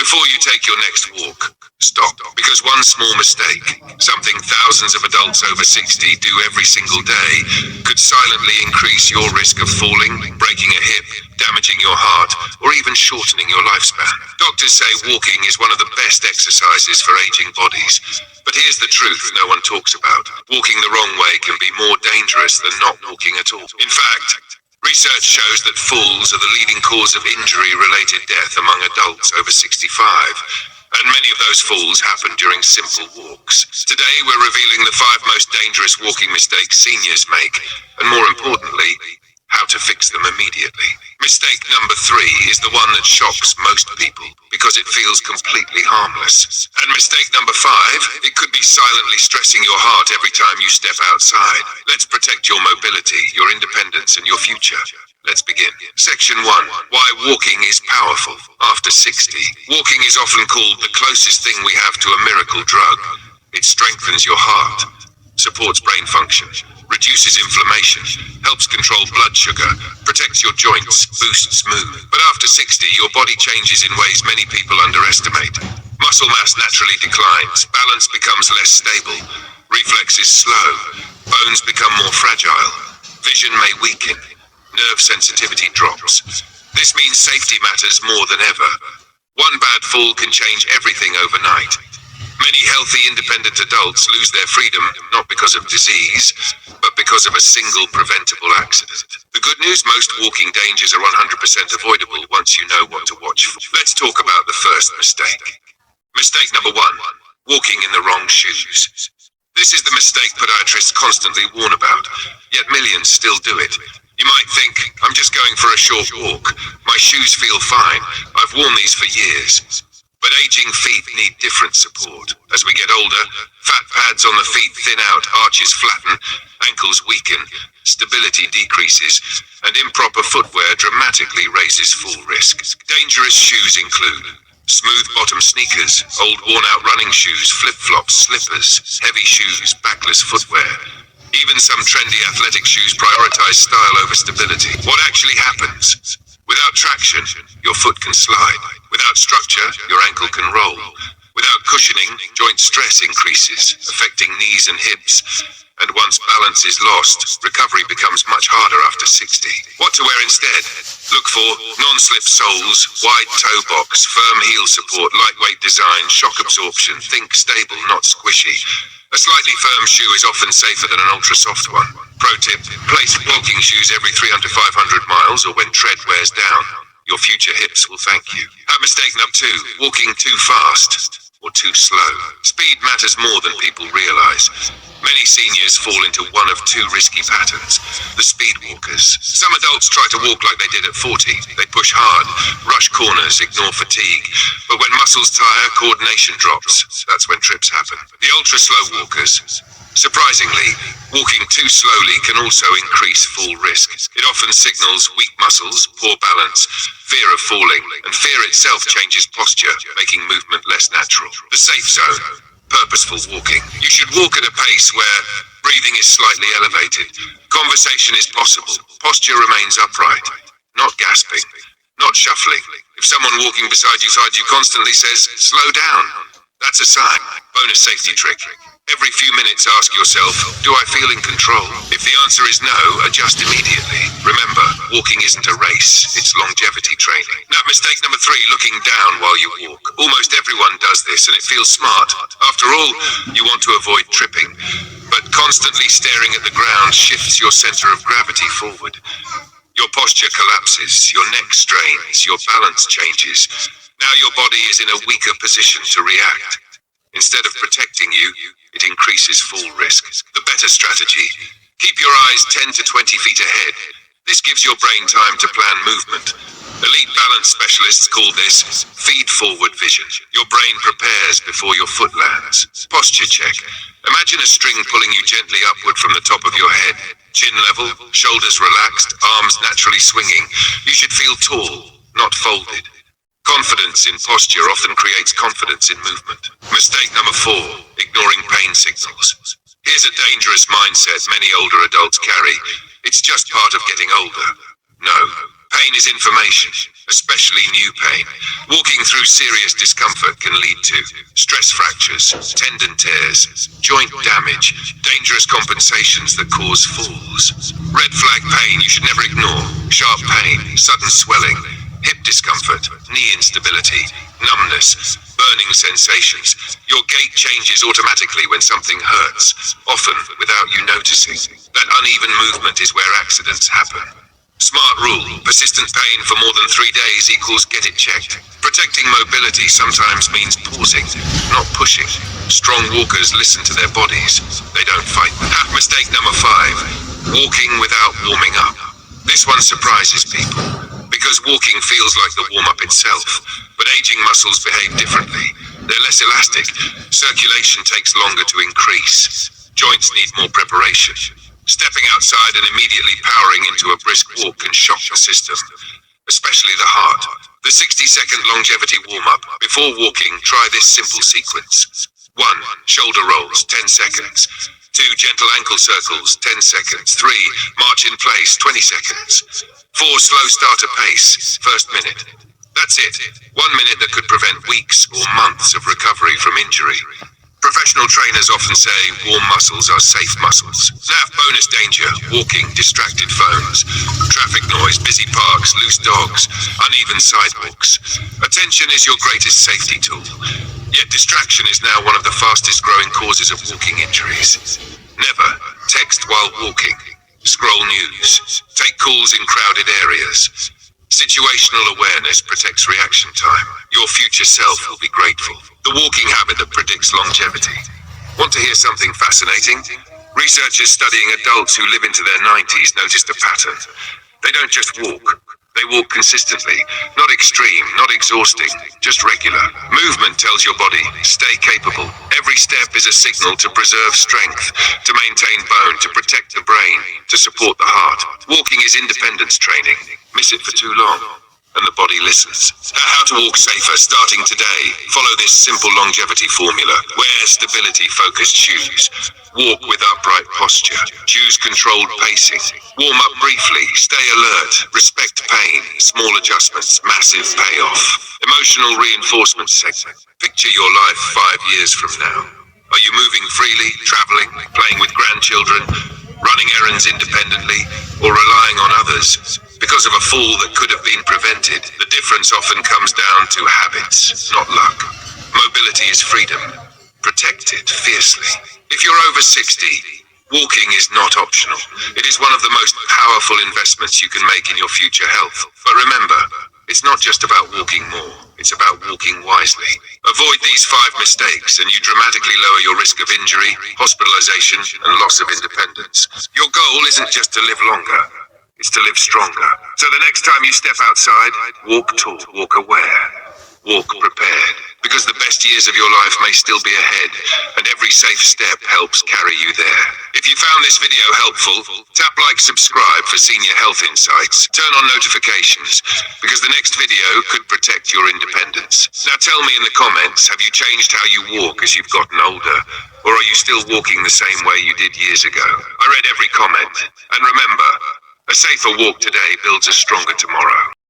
Before you take your next walk, stop. Because one small mistake, something thousands of adults over 60 do every single day, could silently increase your risk of falling, breaking a hip, damaging your heart, or even shortening your lifespan. Doctors say walking is one of the best exercises for aging bodies. But here's the truth no one talks about. Walking the wrong way can be more dangerous than not walking at all. In fact, research shows that falls are the leading cause of injury-related death among adults over 65, and many of those falls happen during simple walks. Today we're revealing the 5 most dangerous walking mistakes seniors make, and more importantly, how to fix them immediately. Mistake number 3 is the one that shocks most people, because it feels completely harmless. And mistake number 5, it could be silently stressing your heart every time you step outside. Let's protect your mobility, your independence, and your future. Let's begin. Section 1. Why walking is powerful. After 60, walking is often called the closest thing we have to a miracle drug. It strengthens your heart, supports brain function, reduces inflammation, helps control blood sugar, protects your joints, boosts mood. But after 60, your body changes in ways many people underestimate. Muscle mass naturally declines, balance becomes less stable, reflexes slow, bones become more fragile, vision may weaken, nerve sensitivity drops. This means safety matters more than ever. One bad fall can change everything overnight. Many healthy, independent adults lose their freedom not because of disease, but because of a single preventable accident. The good news, most walking dangers are 100% avoidable once you know what to watch for. Let's talk about the first mistake. Mistake number 1, walking in the wrong shoes. This is the mistake podiatrists constantly warn about, yet millions still do it. You might think, I'm just going for a short walk. My shoes feel fine. I've worn these for years. But aging feet need different support. As we get older, fat pads on the feet thin out, arches flatten, ankles weaken, stability decreases, and improper footwear dramatically raises fall risk. Dangerous shoes include smooth bottom sneakers, old worn out running shoes, flip-flops, slippers, heavy shoes, backless footwear. Even some trendy athletic shoes prioritize style over stability. What actually happens? Without traction, your foot can slide. Without structure, your ankle can roll. Without cushioning, joint stress increases, affecting knees and hips. And once balance is lost, recovery becomes much harder after 60. What to wear instead? Look for non-slip soles, wide toe box, firm heel support, lightweight design, shock absorption. Think stable, not squishy. A slightly firm shoe is often safer than an ultra-soft one. Pro tip, place walking shoes every 300 to 500 miles or when tread wears down. Your future hips will thank you. Mistake number 2, walking too fast or too slow. Speed matters more than people realize. Many seniors fall into one of 2 risky patterns, the speed walkers. Some adults try to walk like they did at 40. They push hard, rush corners, ignore fatigue. But when muscles tire, coordination drops. That's when trips happen. The ultra-slow walkers. Surprisingly, walking too slowly can also increase fall risk. It often signals weak muscles, poor balance, fear of falling, and fear itself changes posture, making movement less natural. The safe zone. Purposeful walking. You should walk at a pace where breathing is slightly elevated. Conversation is possible. Posture remains upright. Not gasping. Not shuffling. If someone walking beside you constantly says, slow down, that's a sign. Bonus safety trick. Every few minutes ask yourself, do I feel in control? If the answer is no, adjust immediately. Remember, walking isn't a race, it's longevity training. Now, mistake number 3, looking down while you walk. Almost everyone does this and it feels smart. After all, you want to avoid tripping. But constantly staring at the ground shifts your center of gravity forward. Your posture collapses, your neck strains, your balance changes. Now your body is in a weaker position to react. Instead of protecting you, it increases fall risk. The better strategy, keep your eyes 10 to 20 feet ahead. This gives your brain time to plan movement. Elite balance specialists call this feed-forward vision. Your brain prepares before your foot lands. Posture check. Imagine a string pulling you gently upward from the top of your head. Chin level, shoulders relaxed, arms naturally swinging. You should feel tall, not folded. Confidence in posture often creates confidence in movement. Mistake number 4, ignoring pain signals. Here's a dangerous mindset many older adults carry. It's just part of getting older. No, pain is information. especially new pain. Walking through serious discomfort can lead to stress fractures, tendon tears, joint damage, dangerous compensations that cause falls. Red flag pain you should never ignore. Sharp pain, sudden swelling, hip discomfort, knee instability, numbness, burning sensations. Your gait changes automatically when something hurts, often without you noticing. That uneven movement is where accidents happen. Smart rule: persistent pain for more than 3 days equals get it checked. Protecting mobility sometimes means pausing, not pushing. Strong walkers listen to their bodies. They don't fight. Mistake number 5: walking without warming up. This one surprises people, because walking feels like the warm-up itself. But aging muscles behave differently. They're less elastic. Circulation takes longer to increase. Joints need more preparation. Stepping outside and immediately powering into a brisk walk can shock the system, especially the heart. The 60-second longevity warm-up. Before walking, try this simple sequence. 1. Shoulder rolls, 10 seconds. 2. Gentle ankle circles, 10 seconds. 3. March in place, 20 seconds. 4. Slow starter pace, first minute. That's it. 1 minute that could prevent weeks or months of recovery from injury. Professional trainers often say warm muscles are safe muscles. Now, bonus danger: walking, distracted phones, traffic noise, busy parks, loose dogs, uneven sidewalks. Attention is your greatest safety tool. Yet distraction is now one of the fastest growing causes of walking injuries. Never text while walking. Scroll news. Take calls in crowded areas. Situational awareness protects reaction time. Your future self will be grateful. The walking habit that predicts longevity. Want to hear something fascinating? Researchers studying adults who live into their 90s noticed a pattern. They don't just walk. They walk consistently. Not extreme, not exhausting, just regular. Movement tells your body, stay capable. Every step is a signal to preserve strength, to maintain bone, to protect the brain, to support the heart. Walking is independence training. Miss it for too long, and the body listens. How to walk safer starting today. Follow this simple longevity formula. Wear stability-focused shoes. Walk with upright posture. Choose controlled pacing. Warm up briefly. Stay alert. Respect pain. Small adjustments. Massive payoff. Emotional reinforcement segment. Picture your life 5 years from now. Are you moving freely, traveling, playing with grandchildren, running errands independently, or relying on others? Because of a fall that could have been prevented, the difference often comes down to habits, not luck. Mobility is freedom. Protect it fiercely. If you're over 60, walking is not optional. It is one of the most powerful investments you can make in your future health. But remember, it's not just about walking more. It's about walking wisely. Avoid these 5 mistakes and you dramatically lower your risk of injury, hospitalization, and loss of independence. Your goal isn't just to live longer. It's to live stronger. So the next time you step outside, walk tall, walk aware, walk prepared. Because the best years of your life may still be ahead, and every safe step helps carry you there. If you found this video helpful, tap like, subscribe for senior health insights. Turn on notifications, because the next video could protect your independence. Now tell me in the comments, have you changed how you walk as you've gotten older? Or are you still walking the same way you did years ago? I read every comment. And remember, a safer walk today builds a stronger tomorrow.